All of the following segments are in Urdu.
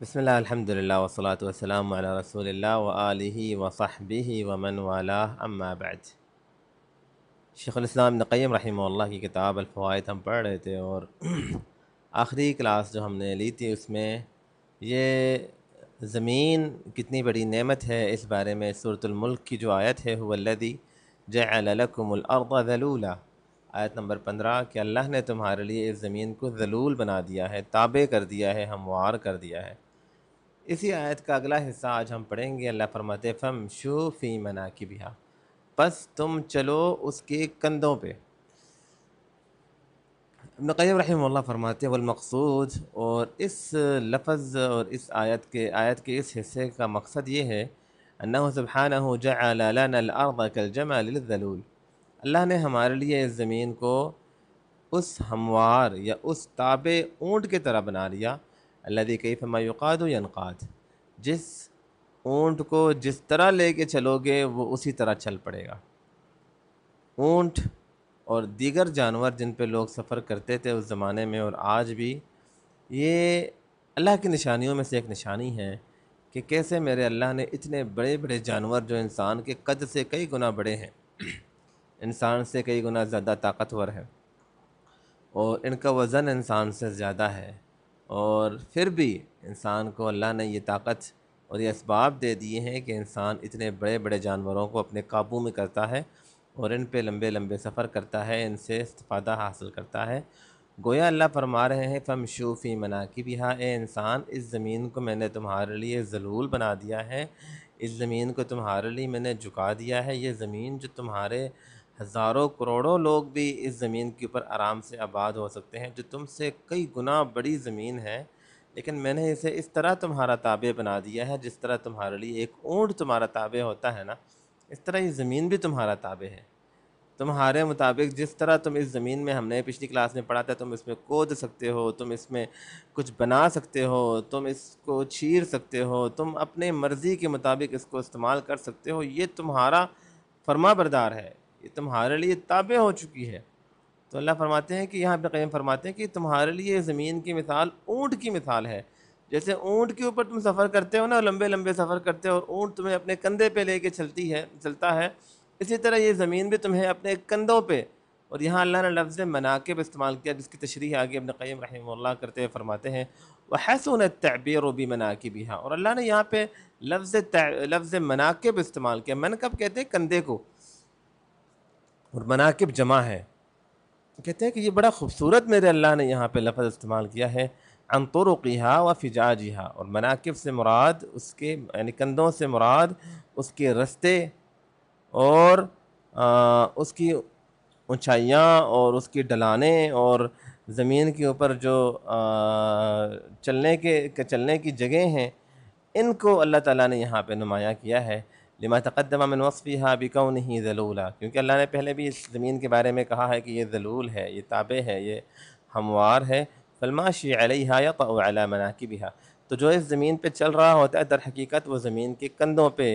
بسم اللہ الحمدللہ والصلاة والسلام علی رسول اللہ وآلہ وصحبہ ومن والاه اما بعد۔ شیخ الاسلام ابن قیم رحمہ اللہ کی کتاب الفوائد ہم پڑھ رہے تھے، اور آخری کلاس جو ہم نے لی تھی اس میں یہ زمین کتنی بڑی نعمت ہے اس بارے میں سورۃ الملک کی جو آیت ہے، هو الذی جعل لکم الارض ذلولا، آیت نمبر 15، کہ اللہ نے تمہارے لیے اس زمین کو ذلول بنا دیا ہے، تابع کر دیا ہے، ہموار کر دیا ہے۔ اسی آیت کا اگلا حصہ آج ہم پڑھیں گے۔ اللہ فرماتے فَامْشُوا فِي مَنَاكِبِهَا، پس تم چلو اس کے کندھوں پہ۔ ابن قیم رحمہ اللہ فرماتے ہیں والمقصود، اور اس لفظ اور اس آیت کے اس حصے کا مقصد یہ ہے انہ سبحانہ جعل لنا الارض کالجمل للذلول، اللہ نے ہمارے لیے اس زمین کو اس ہموار یا اس تابع اونٹ کی طرح بنا لیا، الذی کیفما یقاد ینقاد، جس اونٹ کو جس طرح لے کے چلو گے وہ اسی طرح چل پڑے گا۔ اونٹ اور دیگر جانور جن پہ لوگ سفر کرتے تھے اس زمانے میں اور آج بھی، یہ اللہ کی نشانیوں میں سے ایک نشانی ہے کہ کیسے میرے اللہ نے اتنے بڑے بڑے جانور جو انسان کے قد سے کئی گنا بڑے ہیں، انسان سے کئی گنا زیادہ طاقتور ہے، اور ان کا وزن انسان سے زیادہ ہے، اور پھر بھی انسان کو اللہ نے یہ طاقت اور یہ اسباب دے دیے ہیں کہ انسان اتنے بڑے بڑے جانوروں کو اپنے قابو میں کرتا ہے اور ان پہ لمبے لمبے سفر کرتا ہے، ان سے استفادہ حاصل کرتا ہے۔ گویا اللہ فرما رہے ہیں فَامْشُوا فِي مَنَاكِبِهَا، اے انسان اس زمین کو میں نے تمہارے لیے ذلول بنا دیا ہے، اس زمین کو تمہارے لیے میں نے جھکا دیا ہے۔ یہ زمین جو تمہارے ہزاروں کروڑوں لوگ بھی اس زمین کے اوپر آرام سے آباد ہو سکتے ہیں، جو تم سے کئی گنا بڑی زمین ہے، لیکن میں نے اسے اس طرح تمہارا تابع بنا دیا ہے جس طرح تمہارے لیے ایک اونٹ تمہارا تابع ہوتا ہے نا، اس طرح یہ زمین بھی تمہارا تابع ہے۔ تمہارے مطابق جس طرح تم اس زمین میں، ہم نے پچھلی کلاس میں پڑھا تھا، تم اس میں کود سکتے ہو، تم اس میں کچھ بنا سکتے ہو، تم اس کو چیر سکتے ہو، تم اپنے مرضی کے مطابق اس کو استعمال کر سکتے ہو، یہ تمہارا فرما بردار ہے، یہ تمہارے لیے تابع ہو چکی ہے۔ تو اللہ فرماتے ہیں کہ یہاں ابن قیم فرماتے ہیں کہ تمہارے لیے زمین کی مثال اونٹ کی مثال ہے۔ جیسے اونٹ کے اوپر تم سفر کرتے ہو نا، لمبے لمبے سفر کرتے ہو اور اونٹ تمہیں اپنے کندھے پہ لے کے چلتا ہے، اسی طرح یہ زمین بھی تمہیں اپنے کندھوں پہ، اور یہاں اللہ نے لفظ مناکب استعمال کیا جس کی تشریح آگے ابن قیم رحمہ اللہ کرتے ہوئے فرماتے ہیں وَحَسُنَ التَّعْبِيرُ بِمَنَاكِبِهَا، اور اللہ نے یہاں پہ لفظ مناکب استعمال کیا۔ منکب کہتے ہیں کندھے کو، اور مناکب جمع ہے۔ کہتے ہیں کہ یہ بڑا خوبصورت میرے اللہ نے یہاں پہ لفظ استعمال کیا ہے، عن طرقها وفجاجها، اور مناکب سے مراد اس کے یعنی کندھوں سے مراد اس کے رستے اور اس کی اونچائیاں اور اس کی ڈلانیں اور زمین کے اوپر جو چلنے کی جگہیں ہیں، ان کو اللہ تعالیٰ نے یہاں پہ نمایاں کیا ہے۔ لما تقدم من وصفها بکونہ ذلولا، کیونکہ اللہ نے پہلے بھی اس زمین کے بارے میں کہا ہے کہ یہ ذلول ہے، یہ تابع ہے، یہ ہموار ہے۔ فالماشی علیہا یطأ علی مناکبها، تو جو اس زمین پہ چل رہا ہوتا ہے در حقیقت وہ زمین کے کندھوں پہ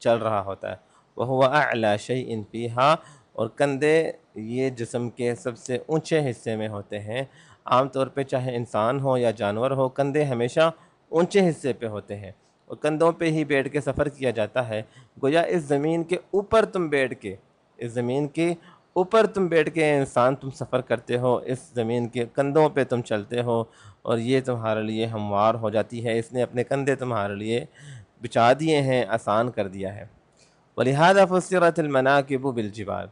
چل رہا ہوتا ہے۔ وَهُوَ أَعْلَى شَيْءٍ فِيهَا، اور کندھے یہ جسم کے سب سے اونچے حصے میں ہوتے ہیں۔ عام طور پہ چاہے انسان ہو یا جانور ہو، کندھے ہمیشہ اونچے حصے پہ ہوتے ہیں اور کندھوں پہ ہی بیٹھ کے سفر کیا جاتا ہے۔ گویا اس زمین کے اوپر تم بیٹھ کے، اس زمین کے اوپر تم بیٹھ کے انسان تم سفر کرتے ہو، اس زمین کے کندھوں پہ تم چلتے ہو، اور یہ تمہارے لیے ہموار ہو جاتی ہے۔ اس نے اپنے کندھے تمہارے لیے بچھا دیے ہیں، آسان کر دیا ہے۔ وَلِهَذَا فُسِّرَتِ الْمَنَاكِبُ بِالْجِبَالِ،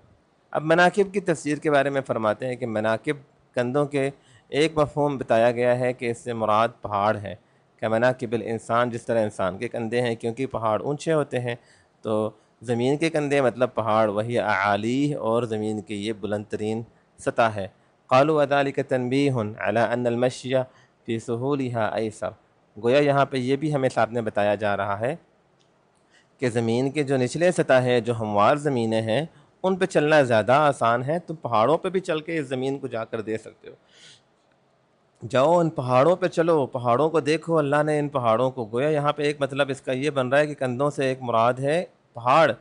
اب مناکب کی تفسیر کے بارے میں فرماتے ہیں کہ مناکب کندھوں کے ایک مفہوم بتایا گیا ہے کہ اس سے مراد پہاڑ ہے، کہ مناکب الانسان، جس طرح انسان کے کندھے ہیں، کیونکہ پہاڑ اونچے ہوتے ہیں تو زمین کے کندھے مطلب پہاڑ، وہی اعالیہ، اور زمین کی یہ بلند ترین سطح ہے۔ قالوا وذلك تنبیہ علی ان المشی فی سہولها ایسر، گویا یہاں پہ یہ بھی ہمیں سامنے بتایا جا رہا ہے کہ زمین کے جو نچلے سطح ہے، جو ہموار زمینیں ہیں، ان پہ چلنا زیادہ آسان ہے۔ تو پہاڑوں پہ بھی چل کے اس زمین کو جا کر دے سکتے ہو، جاؤ ان پہاڑوں پہ چلو، پہاڑوں کو دیکھو، اللہ نے ان پہاڑوں کو، گویا یہاں پہ ایک مطلب اس کا یہ بن رہا ہے کہ کندھوں سے ایک مراد ہے پہاڑ،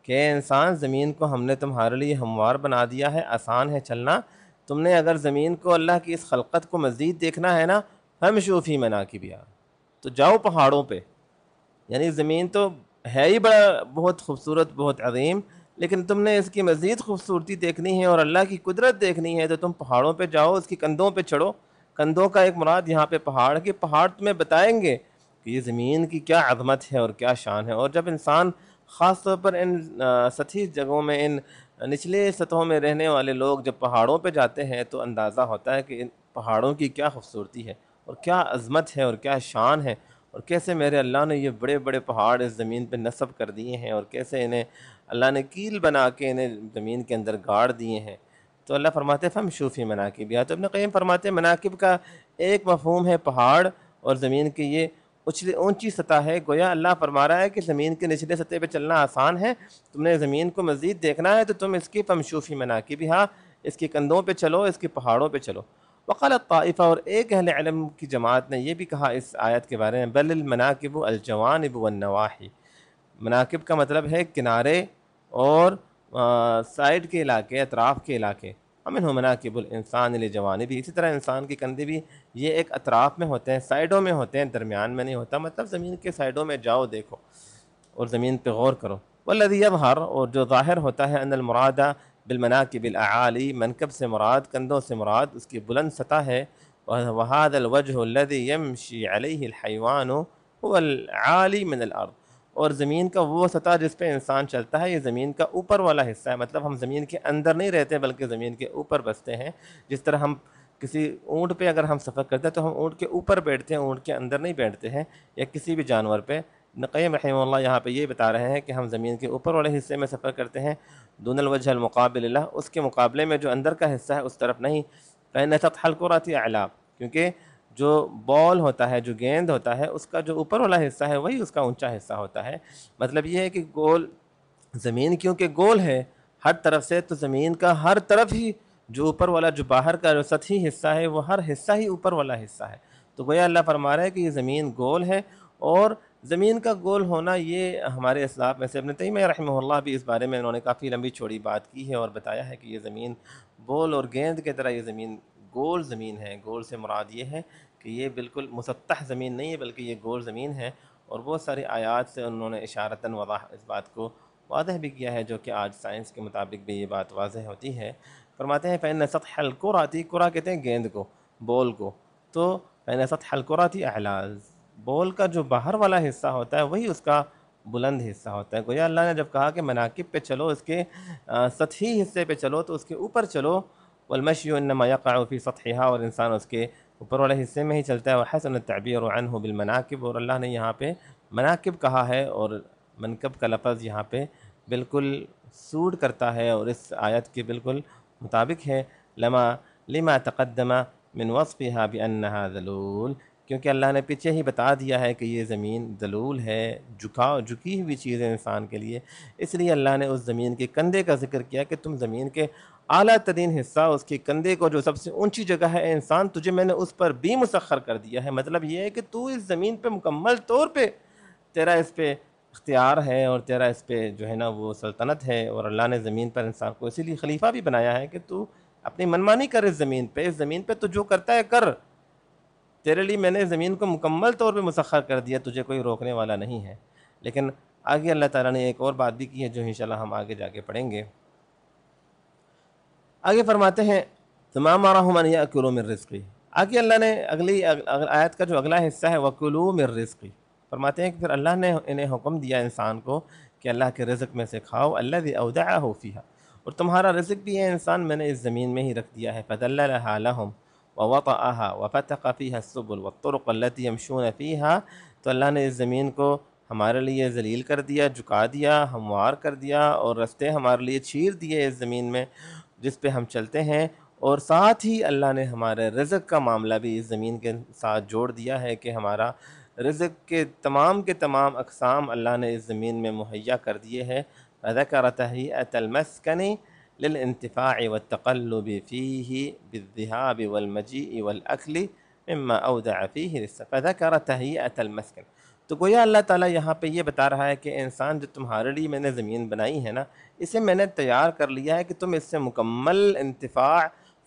کہ انسان زمین کو ہم نے تمہارے لیے ہموار بنا دیا ہے، آسان ہے چلنا۔ تم نے اگر زمین کو، اللہ کی اس خلقت کو مزید دیکھنا ہے نا، فَامْشُوا فِي مَنَاكِبِهَا، تو جاؤ پہاڑوں پہ. یعنی زمین تو ہے ہی بڑا بہت خوبصورت بہت عظیم، لیکن تم نے اس کی مزید خوبصورتی دیکھنی ہے اور اللہ کی قدرت دیکھنی ہے تو تم پہاڑوں پہ جاؤ، اس کی کندھوں پہ چڑھو. کندھوں کا ایک مراد یہاں پہ پہاڑ کے پہاڑ تمہیں بتائیں گے کہ یہ زمین کی کیا عظمت ہے اور کیا شان ہے. اور جب انسان خاص طور پر ان سطحی جگہوں میں، ان نچلے سطحوں میں رہنے والے لوگ جب پہاڑوں پہ جاتے ہیں تو اندازہ ہوتا ہے کہ ان پہاڑوں کی کیا خوبصورتی ہے اور کیا عظمت ہے اور کیا شان ہے، اور کیسے میرے اللہ نے یہ بڑے بڑے پہاڑ اس زمین پہ نصب کر دیے ہیں، اور کیسے انہیں اللہ نے کیل بنا کے انہیں زمین کے اندر گاڑ دیے ہیں. تو اللہ فرماتے ہیں فَامْشُوا فِي مَنَاكِبِهَا. تو ابن قیم فرماتے ہیں مناکب کا ایک مفہوم ہے پہاڑ اور زمین کی یہ اونچی سطح ہے. گویا اللہ فرما رہا ہے کہ زمین کے نچلے سطح پہ چلنا آسان ہے، تم نے زمین کو مزید دیکھنا ہے تو تم اس کی فَامْشُوا فِي مَنَاكِبِهَا، اس کی کندھوں پہ چلو، اس کے پہاڑوں پہ چلو. وقال الطائفہ، اور ایک اہل علم کی جماعت نے یہ بھی کہا اس آیت کے بارے میں، بل المناکب الجوانب والنواحی. مناکب کا مطلب ہے کنارے اور سائڈ کے علاقے، اطراف کے علاقے. امن مناکب الانسان لجوانبی، اسی طرح انسان کے کندھے بھی یہ ایک اطراف میں ہوتے ہیں، سائڈوں میں ہوتے ہیں، درمیان میں نہیں ہوتا. مطلب زمین کے سائڈوں میں جاؤ دیکھو اور زمین پہ غور کرو. والذی یظہر، اور جو ظاہر ہوتا ہے، ان المراد بالمناکب الاعالی، منکب سے مراد، کندھوں سے مراد اس کی بلند سطح ہے. وهذا الوجه الذي يمشي عليه الحيوان هو العالی من الارض، اور زمین کا وہ سطح جس پہ انسان چلتا ہے یہ زمین کا اوپر والا حصہ ہے. مطلب ہم زمین کے اندر نہیں رہتے بلکہ زمین کے اوپر بستے ہیں. جس طرح ہم کسی اونٹ پہ اگر ہم سفر کرتے ہیں تو ہم اونٹ کے اوپر بیٹھتے ہیں، اونٹ کے اندر نہیں بیٹھتے ہیں، یا کسی بھی جانور پہ. ابن قیم رحمہ اللہ یہاں پہ یہ بتا رہے ہیں کہ ہم زمین کے اوپر والے حصے میں سفر کرتے ہیں، دون الوجہ المقابل لہ، اس کے مقابلے میں جو اندر کا حصہ ہے اس طرف نہیں. فإن سطح الكرة أعلى، کیونکہ جو بال ہوتا ہے، جو گیند ہوتا ہے، اس کا جو اوپر والا حصہ ہے وہی اس کا اونچا حصہ ہوتا ہے. مطلب یہ ہے کہ گول زمین کیونکہ گول ہے ہر طرف سے، تو زمین کا ہر طرف ہی جو اوپر والا، جو باہر کا جو سطحی حصہ ہے، وہ ہر حصہ ہی اوپر والا حصہ ہے. تو گویا اللہ فرما رہا ہے کہ یہ زمین گول ہے، اور زمین کا گول ہونا یہ ہمارے اسلاف میں سے ابن تیمیہ رحمہ اللہ بھی اس بارے میں انہوں نے کافی لمبی چوڑی بات کی ہے اور بتایا ہے کہ یہ زمین بول اور گیند کی طرح یہ زمین گول زمین ہے. گول سے مراد یہ ہے کہ یہ بالکل مسطح زمین نہیں ہے بلکہ یہ گول زمین ہے. اور بہت ساری آیات سے انہوں نے اشارتاً وضاح اس بات کو واضح بھی کیا ہے، جو کہ آج سائنس کے مطابق بھی یہ بات واضح ہوتی ہے. فرماتے ہیں فإن سطح الكرة، کرہ کہتے ہیں گیند کو، بول کو، تو فإن سطح الكرة أعلى، بول کا جو باہر والا حصہ ہوتا ہے وہی اس کا بلند حصہ ہوتا ہے. گویا اللہ نے جب کہا کہ مناکب پہ چلو، اس کے سطحی حصے پہ چلو، تو اس کے اوپر چلو. والمشي انما يقع في سطحها، اور انسان اس کے اوپر والے حصے میں ہی چلتا ہے. وحسن التعبیر عنہ بالمناکب، اور اللہ نے یہاں پہ مناکب کہا ہے اور منکب کا لفظ یہاں پہ بالکل سوٹ کرتا ہے اور اس آیت کے بالکل مطابق ہے. لما تقدم من وصفها بأنها ذلول، کیونکہ اللہ نے پیچھے ہی بتا دیا ہے کہ یہ زمین ذلول ہے، جھکی ہوئی چیز ہے انسان کے لیے. اس لیے اللہ نے اس زمین کے کندھے کا ذکر کیا کہ تم زمین کے اعلیٰ ترین حصہ، اس کے کندھے کو، جو سب سے اونچی جگہ ہے انسان، تجھے میں نے اس پر بھی مسخر کر دیا ہے. مطلب یہ ہے کہ تو اس زمین پہ مکمل طور پہ تیرا اس پہ اختیار ہے اور تیرا اس پہ جو ہے نا وہ سلطنت ہے. اور اللہ نے زمین پر انسان کو اسی لیے خلیفہ بھی بنایا ہے کہ تو اپنی منمانی کر اس زمین پہ. اس زمین پہ تو جو کرتا ہے کر، تیرے لیے میں نے زمین کو مکمل طور پہ مسخر کر دیا، تجھے کوئی روکنے والا نہیں ہے. لیکن آگے اللہ تعالیٰ نے ایک اور بات بھی کی ہے جو انشاءاللہ ہم آگے جا کے پڑھیں گے. آگے فرماتے ہیں ثم امرهم ان ياكلوا من رزقه. آگے اللہ نے اگلی آیت کا جو اگلا حصہ ہے وَكُلُوا مِن رِزْقِهِ، فرماتے ہیں کہ پھر اللہ نے انہیں حکم دیا انسان کو کہ اللہ کے رزق میں سے کھاؤ. الذي اودعه فيها، اور تمہارا رزق بھی ہے انسان میں نے اس زمین میں ہی رکھ دیا ہے. فَدَلَّلَهَا لَهُمْ وَوَطَأَهَا وَفَتَقَ فِيهَا السُّبُلُ وَالطُّرُقَ الَّتِي يَمْشُونَ فِيهَا، تو اللہ نے اس زمین کو ہمارے لیے ذلیل کر دیا، جھکا دیا، ہموار کر دیا، اور رستے ہمارے لیے چیر دیے اس زمین میں جس پہ ہم چلتے ہیں. اور ساتھ ہی اللہ نے ہمارے رزق کا معاملہ بھی اس زمین کے ساتھ جوڑ دیا ہے کہ ہمارا رزق کے تمام اقسام اللہ نے اس زمین میں مہیا کر دیے ہیں. فَذَكَرَ تَهِيئَةَ الْمَسْكَنِ لِلْانْتِفَاعِ وَالتَّقَلُّبِ فِيهِ بِالذِّهَابِ وَالْمَجِيءِ وَالْأَكْلِ مِمَّا أَوْدَعَ فِيهِ رِزْقًا. فَذَكَرَ تَهِيئَةَ الْمَسْكَنِ، تو گویا اللہ تعالیٰ یہاں پہ یہ بتا رہا ہے کہ انسان جو تمہارے لیے میں نے زمین بنائی ہے نا، اسے میں نے تیار کر لیا ہے کہ تم اس سے مکمل انتفاع،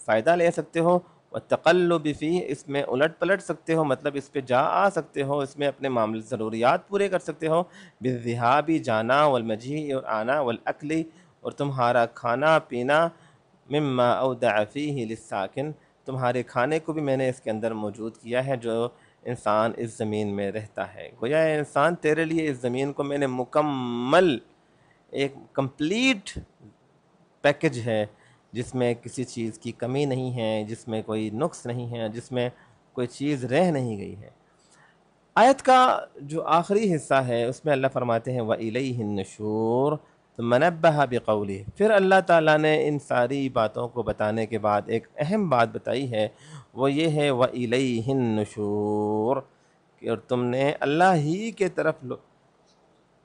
فائدہ لے سکتے ہو، والتقلب فیہ، اس میں الٹ پلٹ سکتے ہو، مطلب اس پہ جا آ سکتے ہو، اس میں اپنے معاملے ضروریات پورے کر سکتے ہو، بالذہاب جانا، والمجیء اور آنا، والاکل اور تمہارا کھانا پینا، مما اودع فیہ للساکن، تمہارے کھانے کو بھی میں نے اس کے اندر موجود کیا ہے جو انسان اس زمین میں رہتا ہے۔ گویا اے انسان تیرے لیے اس زمین کو میں نے مکمل ایک کمپلیٹ پیکج ہے، جس میں کسی چیز کی کمی نہیں ہے، جس میں کوئی نقص نہیں ہے، جس میں کوئی چیز رہ نہیں گئی ہے۔ آیت کا جو آخری حصہ ہے اس میں اللہ فرماتے ہیں وَإِلَيْهِ النُّشُورُ، ثُمَّ نَبَّهَ بِقَوْلِهِ، پھر اللہ تعالیٰ نے ان ساری باتوں کو بتانے کے بعد ایک اہم بات بتائی ہے، وہ یہ ہے وَإِلَيْهِ النُّشُورُ، کہ اور تم نے اللہ ہی کے طرف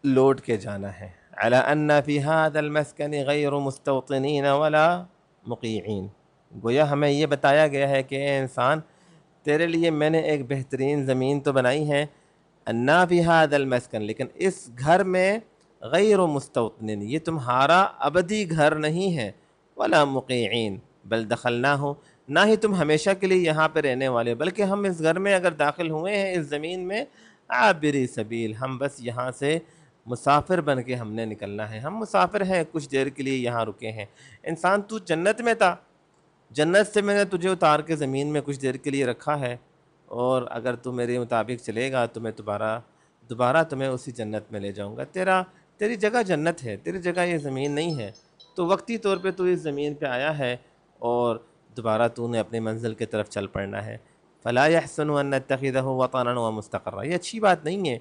لوٹ کے جانا ہے۔ عَلَىٰ أَنَّ فِي هَذَا الْمَسْكَنِ غَيْرُ مُسْتَوْطِنِينَ وَلَا مُقِيعِينَ، گویا ہمیں یہ بتایا گیا ہے کہ اے انسان تیرے لیے میں نے ایک بہترین زمین تو بنائی ہے، انا فی ھذا المسکن، لیکن اس گھر میں غیر مستوطن، یہ تمہارا ابدی گھر نہیں ہے، ولا مقیعین، بل دخلناہ، نہ ہی تم ہمیشہ کے لیے یہاں پہ رہنے والے، بلکہ ہم اس گھر میں اگر داخل ہوئے ہیں اس زمین میں، عابری سبیل، ہم بس یہاں سے مسافر بن کے ہم نے نکلنا ہے، ہم مسافر ہیں، کچھ دیر کے لیے یہاں رکے ہیں۔ انسان تو جنت میں تھا، جنت سے میں نے تجھے اتار کے زمین میں کچھ دیر کے لیے رکھا ہے، اور اگر تو میرے مطابق چلے گا تو میں دوبارہ تمہیں اسی جنت میں لے جاؤں گا۔ تیری جگہ جنت ہے، تیری جگہ یہ زمین نہیں ہے، تو وقتی طور پہ تو اس زمین پہ آیا ہے اور دوبارہ تو نے اپنی منزل کی طرف چل پڑنا ہے۔ فلا يحسن ان نتخذه وطنا ومستقرا، یہ اچھی بات نہیں ہے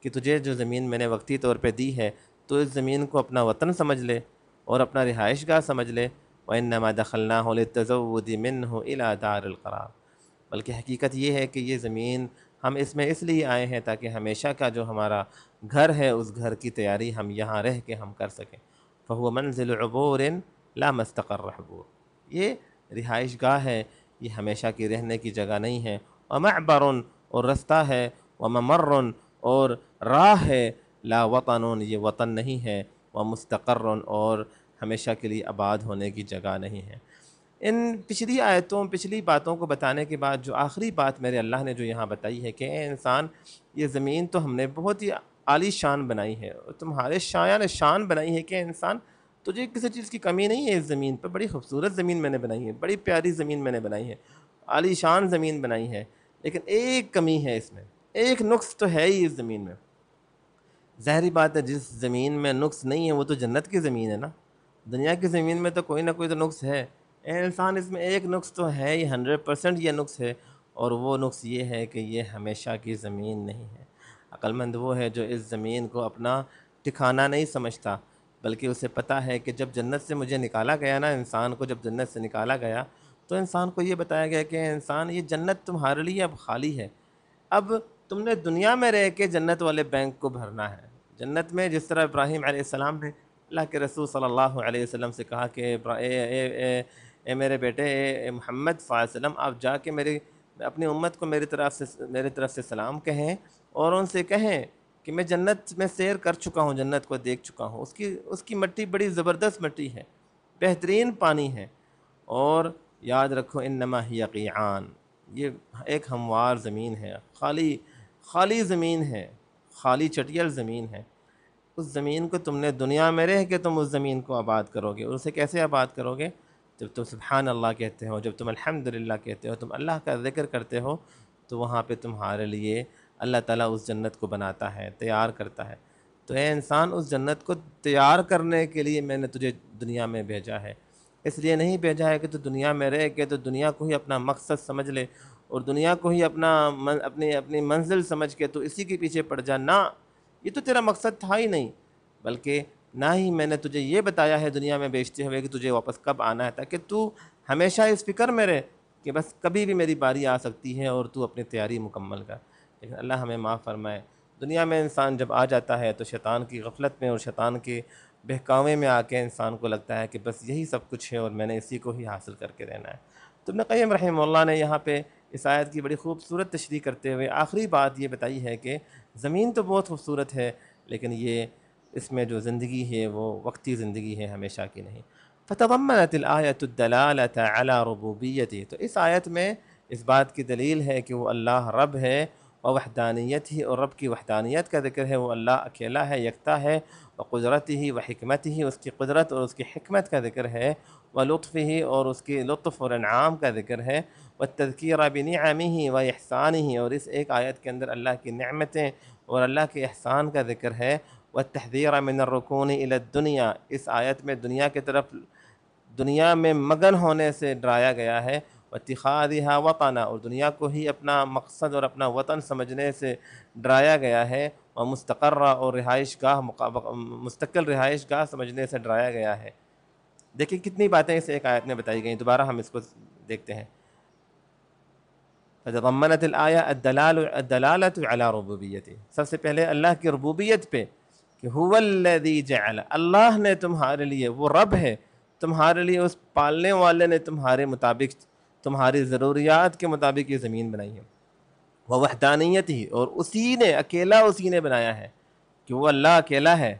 کہ تجھے جو زمین میں نے وقتی طور پہ دی ہے تو اس زمین کو اپنا وطن سمجھ لے اور اپنا رہائش گاہ سمجھ لے۔ وَإِنَّمَا دَخَلْنَاهُ لِلتَّزَوُّدِ مِنْهُ إِلَىٰ دَارِ الْقَرَارِ، بلکہ حقیقت یہ ہے کہ یہ زمین ہم اس میں اس لیے آئے ہیں تاکہ ہمیشہ کا جو ہمارا گھر ہے اس گھر کی تیاری ہم یہاں رہ کے ہم کر سکیں۔ فَهُوَ مَنْزِلُ عُبُورٍ لَا مَسْتَقَرَّ حُبُورٍ، یہ رہائش گاہ ہے، یہ ہمیشہ کی رہنے کی جگہ نہیں ہے۔ وَمَعْبَرٌ، اور رستہ ہے، وَمَمَرٌ، اور راہ ہے، لا وطن، یہ وطن نہیں ہے، وَمُسْتَقَرٌ، اور ہمیشہ کے لیے آباد ہونے کی جگہ نہیں ہے۔ ان پچھلی آیتوں پچھلی باتوں کو بتانے کے بعد جو آخری بات میرے اللہ نے جو یہاں بتائی ہے کہ اے انسان یہ زمین تو ہم نے بہت ہی عالی شان بنائی ہے، اور تمہارے شایان شان بنائی ہے کہ اے انسان تجھے کسی چیز کی کمی نہیں ہے، اس زمین پہ بڑی خوبصورت زمین میں نے بنائی ہے، بڑی پیاری زمین میں نے بنائی ہے، عالی شان زمین بنائی ہے، لیکن ایک کمی ہے اس میں، ایک نقص تو ہے ہی اس زمین میں۔ ظاہری بات ہے جس زمین میں نقص نہیں ہے وہ تو جنت کی زمین ہے نا، دنیا کی زمین میں تو کوئی نہ کوئی تو نقص ہے۔ اے انسان اس میں ایک نقص تو ہے ہی، 100% یہ نقص ہے، اور وہ نقص یہ ہے کہ یہ ہمیشہ کی زمین نہیں ہے۔ عقل مند وہ ہے جو اس زمین کو اپنا ٹھکانہ نہیں سمجھتا، بلکہ اسے پتہ ہے کہ جب جنت سے مجھے نکالا گیا نا، انسان کو جب جنت سے نکالا گیا تو انسان کو یہ بتایا گیا کہ انسان یہ جنت تمہارے لیے اب خالی ہے، اب تم نے دنیا میں رہ کے جنت والے بینک کو بھرنا ہے۔ جنت میں جس طرح ابراہیم علیہ السلام نے اللہ کے رسول صلی اللہ علیہ وسلم سے کہا کہ اے میرے بیٹے، اے محمد صلی اللہ علیہ وسلم، آپ جا کے اپنی امت کو میری طرف سے سلام کہیں، اور ان سے کہیں کہ میں جنت میں سیر کر چکا ہوں، جنت کو دیکھ چکا ہوں، اس کی مٹی بڑی زبردست مٹی ہے، بہترین پانی ہے، اور یاد رکھو انما ہی قیعان، یہ ایک ہموار زمین ہے، خالی زمین ہے، خالی چٹیل زمین ہے۔ اس زمین کو تم نے دنیا میں رہ کے تم اس زمین کو آباد کرو گے، اور اسے کیسے آباد کرو گے؟ جب تم سبحان اللہ کہتے ہو، جب تم الحمدللہ کہتے ہو، تم اللہ کا ذکر کرتے ہو، تو وہاں پہ تمہارے لیے اللہ تعالیٰ اس جنت کو بناتا ہے، تیار کرتا ہے۔ تو اے انسان اس جنت کو تیار کرنے کے لیے میں نے تجھے دنیا میں بھیجا ہے، اس لیے نہیں بھیجا ہے کہ تو دنیا میں رہ کے تو دنیا کو ہی اپنا مقصد سمجھ لے اور دنیا کو ہی اپنی منزل سمجھ کے تو اسی کے پیچھے پڑ جا، نہ، یہ تو تیرا مقصد تھا ہی نہیں، بلکہ نہ ہی میں نے تجھے یہ بتایا ہے دنیا میں بیچتے ہوئے کہ تجھے واپس کب آنا ہے، تاکہ تو ہمیشہ اس فکر میں رہے کہ بس کبھی بھی میری باری آ سکتی ہے اور تو اپنی تیاری مکمل کر۔ لیکن اللہ ہمیں معاف فرمائے، دنیا میں انسان جب آ جاتا ہے تو شیطان کی غفلت میں اور شیطان کے بہکاوے میں آ کے انسان کو لگتا ہے کہ بس یہی سب کچھ ہے اور میں نے اسی کو ہی حاصل کر کے رہنا ہے۔ تو ابن قیم رحمہ اللہ نے یہاں پہ اس آیت کی بڑی خوبصورت تشریح کرتے ہوئے آخری بات یہ بتائی ہے کہ زمین تو بہت خوبصورت ہے، لیکن یہ اس میں جو زندگی ہے وہ وقتی زندگی ہے، ہمیشہ کی نہیں۔ فتضمنت الآیت الدلالة على ربوبیته، تو اس آیت میں اس بات کی دلیل ہے کہ وہ اللہ رب ہے، اور وحدانیت ہی، اور رب کی وحدانیت کا ذکر ہے، وہ اللہ اکیلا ہے، یکتا ہے، و قدرت ہی و حکمت ہی، اس کی قدرت اور اس کی حکمت کا ذکر ہے، و لطف ہی، اور اس کی لطف اور انعام کا ذکر ہے، و تذکیرہ بنعمہ و احسانہ، اور اس ایک آیت کے اندر اللہ کی نعمتیں اور اللہ کے احسان کا ذکر ہے، والتحذیر من الرکون الی الدنیا، اس آیت میں دنیا کی طرف، دنیا میں مگن ہونے سے ڈرایا گیا ہے، واتخاذها وطنا، اور دنیا کو ہی اپنا مقصد اور اپنا وطن سمجھنے سے ڈرایا گیا ہے، اور مستقرہ اور رہائش گاہ، مستقل رہائش گاہ سمجھنے سے ڈرایا گیا ہے۔ دیکھیں کتنی باتیں اس ایک آیت میں بتائی گئیں، دوبارہ ہم اس کو دیکھتے ہیں۔ فتضمنت الآیہ الدلالۃ علی ربوبیتہ، سب سے پہلے اللہ کی ربوبیت پہ، کہ هو الذی جعل، اللہ نے تمہارے لیے، وہ رب ہے تمہارے لیے، اس پالنے والے نے تمہارے مطابق، تمہاری ضروریات کے مطابق یہ زمین بنائی ہے، وہ وحدانیت ہی، اور اسی نے، اکیلا اسی نے بنایا ہے، کہ وہ اللہ اکیلا ہے،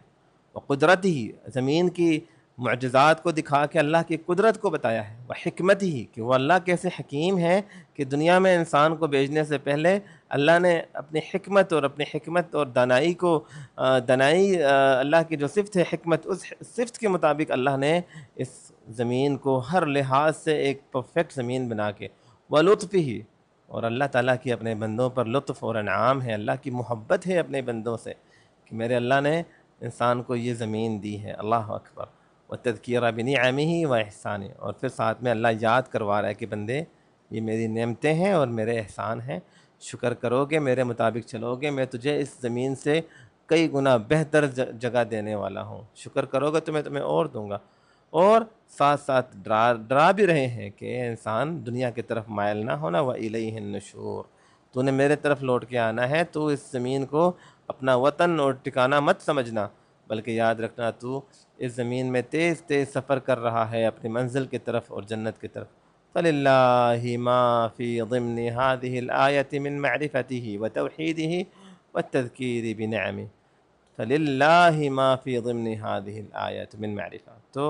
وہ قدرت ہی، زمین کی معجزات کو دکھا کے اللہ کی قدرت کو بتایا ہے، وہ حکمت ہی، کہ وہ اللہ کیسے حکیم ہے، کہ دنیا میں انسان کو بھیجنے سے پہلے اللہ نے اپنی حکمت اور دانائی کو، دانائی اللہ کی جو صفت ہے حکمت، اس صفت کے مطابق اللہ نے اس زمین کو ہر لحاظ سے ایک پرفیکٹ زمین بنا کے، وہ لطف ہی، اور اللہ تعالیٰ کی اپنے بندوں پر لطف اور انعام ہے، اللہ کی محبت ہے اپنے بندوں سے، کہ میرے اللہ نے انسان کو یہ زمین دی ہے، اللہ اکبر، وتذکیرہ بنعمہ و احسانہ، اور پھر ساتھ میں اللہ یاد کروا رہا ہے کہ بندے یہ میری نعمتیں ہیں اور میرے احسان ہیں، شکر کرو گے، میرے مطابق چلو گے، میں تجھے اس زمین سے کئی گنا بہتر جگہ دینے والا ہوں، شکر کرو گے تو میں تمہیں اور دوں گا، اور ساتھ ساتھ ڈرا بھی رہے ہیں کہ اے انسان دنیا کی طرف مائل نہ ہونا، وَإِلَيْهِ النُّشُورُ، تو نے میرے طرف لوٹ کے آنا ہے، تو اس زمین کو اپنا وطن اور ٹھکانہ مت سمجھنا، بلکہ یاد رکھنا تو اس زمین میں تیز تیز سفر کر رہا ہے اپنی منزل کی طرف اور جنت کی طرف۔ فَلِلَّهِ مَا فِي ضِمْنِ هَذِهِ الْآيَةِ مِنْ مَعْرِفَتِهِ وَتَوْحِيدِهِ وَالتَّذْكِيرِ بِنِعَمِهِ، فَلِلَّهِ مَا فِي ضِمْنِ هَذِهِ الْآيَةِ مِنْ مَعْرِفَةِ، تو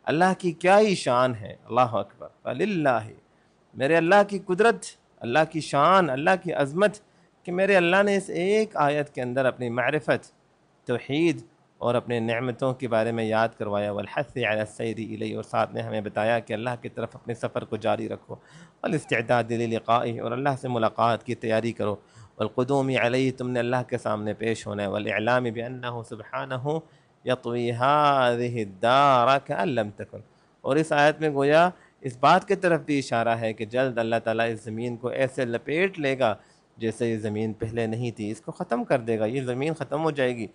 اللہ کی کیا ہی شان ہے، اللہ اکبر، فَلِلَّهِ، میرے اللہ کی قدرت، اللہ کی شان، اللہ کی عظمت، کہ میرے اللہ نے اس ایک آیت کے اندر اپنی معرفت، توحید اور اپنے نعمتوں کے بارے میں یاد کروایا، والحث علی السیر الیہ، اور ساتھ میں ہمیں بتایا کہ اللہ کی طرف اپنے سفر کو جاری رکھو، والاستعداد للقائہ، اور اللہ سے ملاقات کی تیاری کرو، والقدوم علیہ، تم نے اللہ کے سامنے پیش ہونا ہے، والاعلام بانہ سبحانہ یطوی ہذہ الدار کأن لم تکن، اور اس آیت میں گویا اس بات کی طرف بھی اشارہ ہے کہ جلد اللہ تعالیٰ اس زمین کو ایسے لپیٹ لے گا جیسے یہ زمین پہلے نہیں تھی، اس کو ختم کر دے گا، یہ زمین ختم ہو جائے گی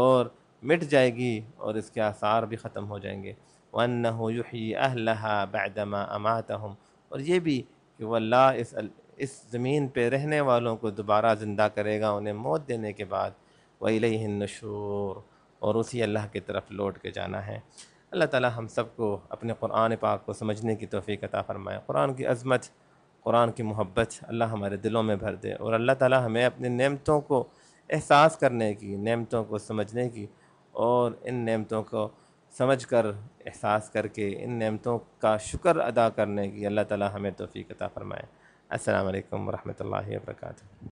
اور مٹ جائے گی، اور اس کے آثار بھی ختم ہو جائیں گے، وَأَنَّهُ يُحْيِي أَهْلَهَا بَعْدَمَا أَمَاتَهُمْ، اور یہ بھی کہ وہ اللہ اس زمین پہ رہنے والوں کو دوبارہ زندہ کرے گا انہیں موت دینے کے بعد، وَإِلَيْهِ النُّشُورُ، اور اسی اللہ کی طرف لوٹ کے جانا ہے۔ اللہ تعالی ہم سب کو اپنے قرآن پاک کو سمجھنے کی توفیق عطا فرمائے، قرآن کی عظمت، قرآن کی محبت اللہ ہمارے دلوں میں بھر دے، اور اللہ تعالی ہمیں اپنی نعمتوں کو احساس کرنے کی، نعمتوں کو سمجھنے کی، اور ان نعمتوں کو سمجھ کر، احساس کر کے ان نعمتوں کا شکر ادا کرنے کی اللہ تعالی ہمیں توفیق عطا فرمائے۔ السلام علیکم ورحمۃ اللہ وبرکاتہ۔